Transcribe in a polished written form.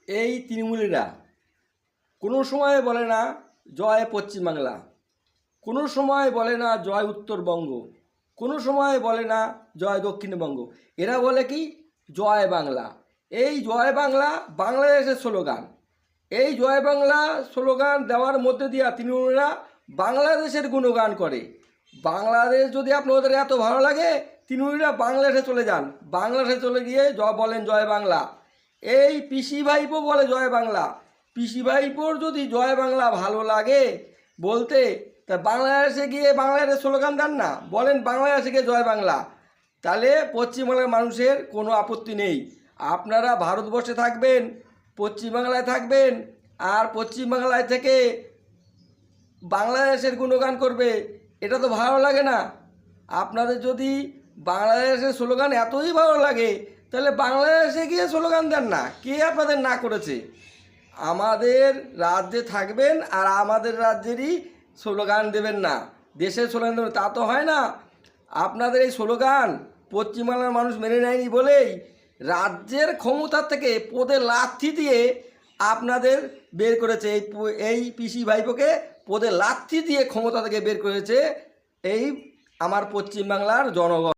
এই তৃণমূলীরা কোনো সময় বলে না জয় পশ্চিমবাংলা, কোনো সময় বলে না জয় উত্তরবঙ্গ, কোনো সময় বলে না জয় দক্ষিণবঙ্গ। এরা বলে কি জয় বাংলা। এই জয় বাংলা বাংলাদেশের স্লোগান। এই জয় বাংলা স্লোগান দেওয়ার মধ্যে দিয়ে তৃণমূলীরা বাংলাদেশের গুণগান করে। বাংলাদেশ যদি আপনাদের এত ভালো লাগে, তৃণমূলীরা বাংলাদেশে চলে যান, বাংলাদেশে চলে গিয়ে বলেন জয় বাংলা। এই পিসি ভাইপো বলে জয় বাংলা। পিসি ভাইপোর যদি জয় বাংলা ভালো লাগে বলতে, তা বাংলাদেশে গিয়ে বাংলাদেশের স্লোগান দেন না, বলেন বাংলাদেশে গিয়ে জয় বাংলা। তাহলে পশ্চিমবাংলার মানুষের কোনো আপত্তি নেই। আপনারা ভারতবর্ষে থাকবেন, পশ্চিমবাংলায় থাকবেন, আর পশ্চিমবাংলায় থেকে বাংলাদেশের গুণগান করবে, এটা তো ভালো লাগে না। আপনাদের যদি বাংলাদেশের স্লোগান এতই ভালো লাগে, তাহলে বাংলাদেশে গিয়ে স্লোগান দেন না। কে আপনাদের না করেছে? আমাদের রাজ্যে থাকবেন আর আমাদের রাজ্যেরই স্লোগান দেবেন না, দেশের স্লোগান দেবেন, তা তো হয় না। আপনাদের এই স্লোগান পশ্চিমবাংলার মানুষ মেনে নেয়নি বলেই রাজ্যের ক্ষমতার থেকে পদে লাথি দিয়ে আপনাদের বের করেছে। এই পিসি ভাইপোকে পদে লাথি দিয়ে ক্ষমতা থেকে বের করেছে এই আমার পশ্চিমবাংলার জনগণ।